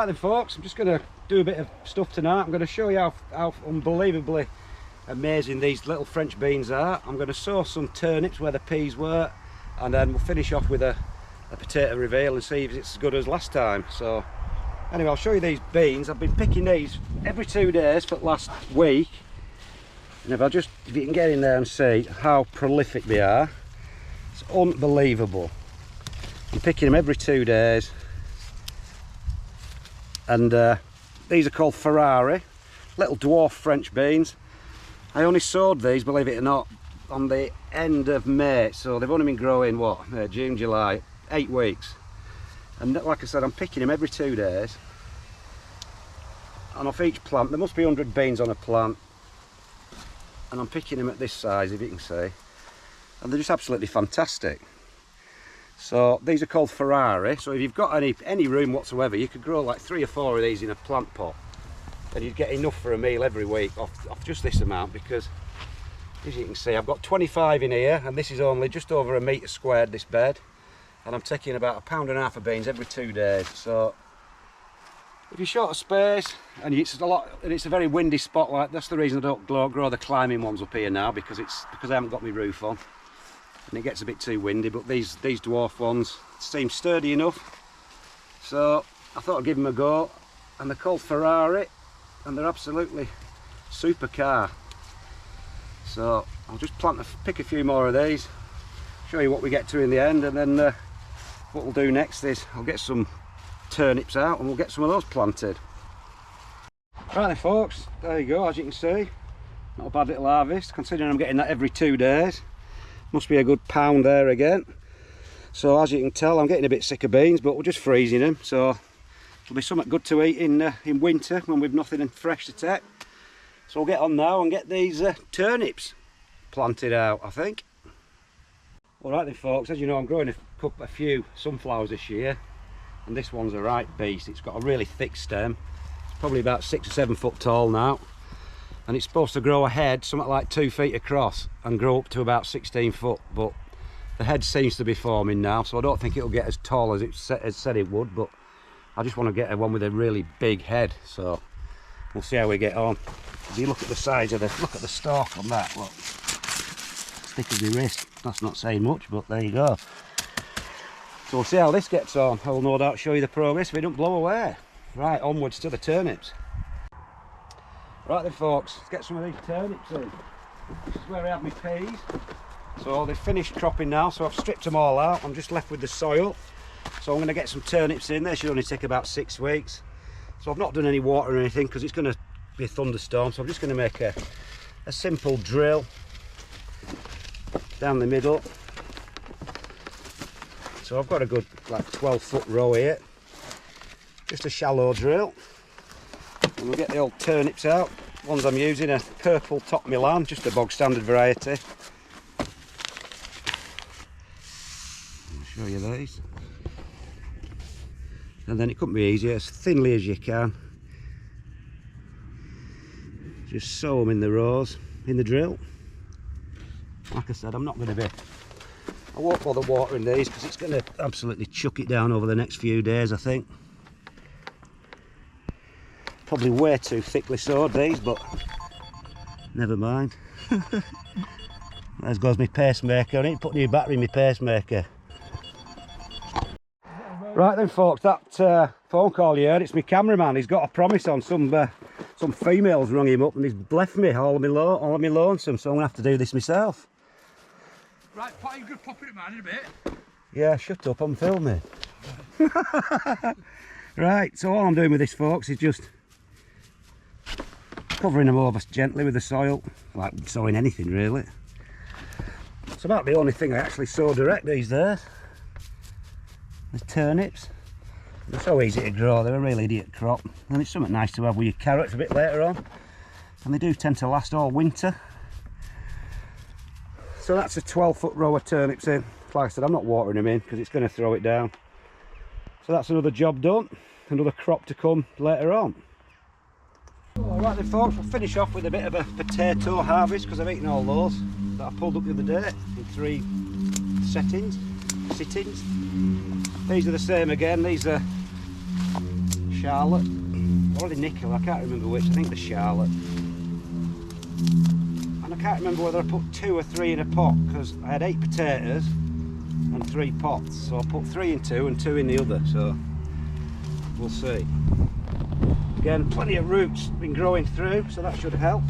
Right then folks, I'm just going to do a bit of stuff tonight. I'm going to show you how unbelievably amazing these little French beans are. I'm going to sow some turnips where the peas were, and then we'll finish off with a potato reveal and see if it's as good as last time. So anyway, I'll show you these beans. I've been picking these every 2 days for the last week, and if you can get in there and see how prolific they are, it's unbelievable. I'm picking them every 2 days, and these are called Ferrari, little dwarf French beans. I only sowed these, believe it or not, on the end of May, so they've only been growing what, June, July, 8 weeks. And like I said, I'm picking them every 2 days, and off each plant there must be 100 beans on a plant, and I'm picking them at this size, if you can see, and they're just absolutely fantastic. So these are called Ferrari. So if you've got any room whatsoever, you could grow like 3 or 4 of these in a plant pot, and you'd get enough for a meal every week off just this amount, because as you can see, I've got 25 in here, and this is only just over 1 metre squared, this bed, and I'm taking about 1.5 pounds of beans every 2 days. So if you're short of space and it's a very windy spot, like that's the reason I don't grow the climbing ones up here now, because I haven't got my roof on and it gets a bit too windy. But these dwarf ones seem sturdy enough, so I thought I'd give them a go. And they're called Ferrari, and they're absolutely super car. So I'll just pick a few more of these, show you what we get to in the end, and then what we'll do next is I'll get some turnips out and we'll get some of those planted. Right then folks, there you go. As you can see, not a bad little harvest, considering I'm getting that every 2 days. Must be a good pound there again. So as you can tell, I'm getting a bit sick of beans, but we're just freezing them, so it'll be something good to eat in winter when we've nothing fresh to take. So we'll get on now and get these turnips planted out, I think. Alright then folks, as you know, I'm growing a few sunflowers this year, and this one's a right beast. It's got a really thick stem. It's probably about 6 or 7 foot tall now, and it's supposed to grow a head something like 2 feet across and grow up to about 16 foot, but the head seems to be forming now, so I don't think it'll get as tall as it said it would, but I just want to get one with a really big head, so we'll see how we get on. If you look at the size of look at the stalk on that, look, thick as my wrist. That's not saying much, but there you go. So we'll see how this gets on. I will no doubt show you the progress if it don't blow away. Right, onwards to the turnips. Right then folks, let's get some of these turnips in. This is where I have my peas. So they've finished cropping now, so I've stripped them all out. I'm just left with the soil. So I'm going to get some turnips in. They should only take about 6 weeks. So I've not done any water or anything because it's going to be a thunderstorm. So I'm just going to make a simple drill down the middle. So I've got a good like 12-foot row here. Just a shallow drill. And we'll get the old turnips out. Ones I'm using are purple top Milan, just a bog standard variety. I'll show you these. And then it couldn't be easier, as thinly as you can. Just sow them in the rows, in the drill. Like I said, I won't bother watering these because it's going to absolutely chuck it down over the next few days, I think. Probably way too thickly sowed these, but never mind. There goes my pacemaker. I need to put a new battery in my pacemaker. Right then folks, that phone call you heard, it's my cameraman. He's got a promise on. Some females rung him up and he's left me all of me lonesome, so I'm going to have to do this myself. Right, Pat, you could pop it man in a bit. Yeah, shut up, I'm filming. Right, so all I'm doing with this folks is just covering them over gently with the soil, like sowing anything really. It's about the only thing I actually sow direct these days. The turnips. They're so easy to grow, they're a real idiot crop, and it's something nice to have with your carrots a bit later on, and they do tend to last all winter. So that's a 12-foot row of turnips in. Like I said, I'm not watering them in because it's going to throw it down. So that's another job done, another crop to come later on. Alright then folks, we'll finish off with a bit of a potato harvest because I've eaten all those that I pulled up the other day in 3 sittings. These are the same again. These are Charlotte or the Nickel, I can't remember which. I think the Charlotte. And I can't remember whether I put 2 or 3 in a pot, because I had 8 potatoes and 3 pots, so I put 3 in 2 and 2 in the other, so we'll see. Again, plenty of roots been growing through, so that should help.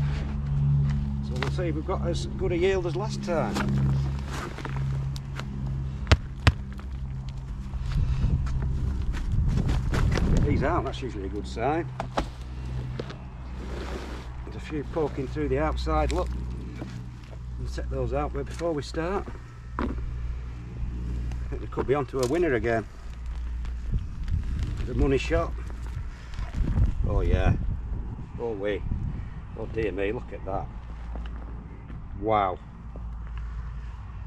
So we'll see if we've got as good a yield as last time. Get these out, that's usually a good sign. There's a few poking through the outside, look. We'll set those out, but before we start, I think we could be onto a winner again. The money shot. Oh yeah. Oh wait. Oh dear me, look at that. Wow.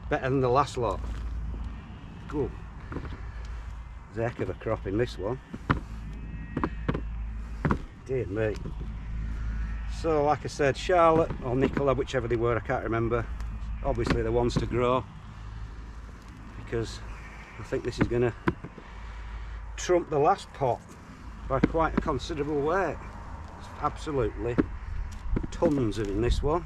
Better than the last lot. Good. There's a heck of a crop in this one. Dear me. So like I said, Charlotte or Nicola, whichever they were, I can't remember. Obviously the ones to grow, because I think this is going to trump the last pot by quite a considerable way. It's absolutely tons of in this one.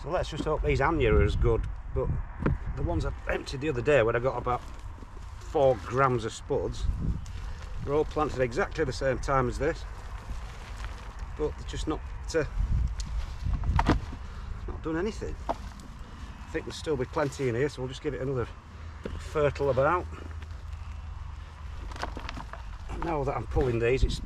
So let's just hope these Anya are as good, but the ones I emptied the other day when I got about 4 grams of spuds, they're all planted exactly the same time as this, but they're just not done anything. I think there'll still be plenty in here, so we'll just give it another fertile about. Now that I'm pulling these, it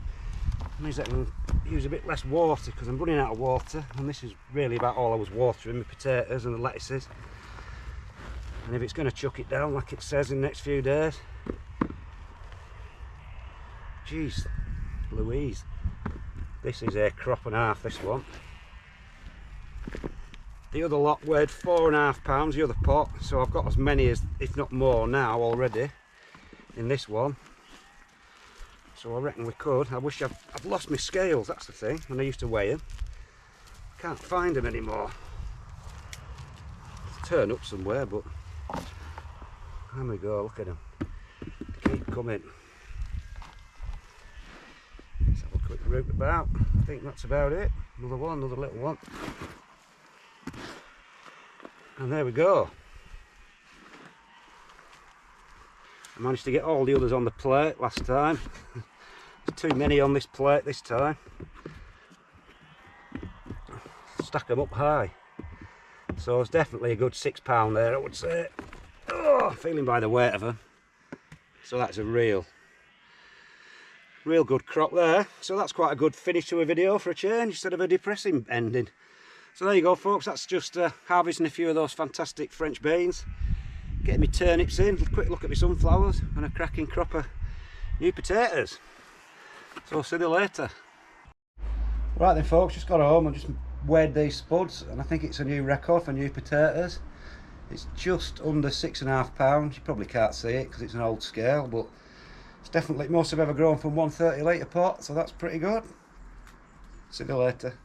means that I can use a bit less water, because I'm running out of water, and this is really about all I was watering, my potatoes and the lettuces. And if it's going to chuck it down like it says in the next few days, jeez Louise, this is a crop and a half, this one. The other lot weighed 4.5 pounds, the other pot, so I've got as many as, if not more now already in this one. So I reckon we could. I wish I've lost my scales, that's the thing, when I used to weigh them. Can't find them anymore. Turn up somewhere, but there we go, look at them. Keep coming. Let's have a quick root about. I think that's about it. Another one, another little one. And there we go. I managed to get all the others on the plate last time. There's too many on this plate this time. Stack them up high. So it's definitely a good £6 there, I would say. Oh, feeling by the weight of them. So that's a real good crop there. So that's quite a good finish to a video for a change, instead of a depressing ending. So there you go folks, that's just harvesting a few of those fantastic French beans, getting my turnips in, a quick look at my sunflowers, and a cracking crop of new potatoes. So I'll see you later. Right then folks, just got home and just weighed these spuds, and I think it's a new record for new potatoes. It's just under 6.5 pounds. You probably can't see it because it's an old scale, but it's definitely most I've ever grown from 130 litre pot, so that's pretty good. See you later.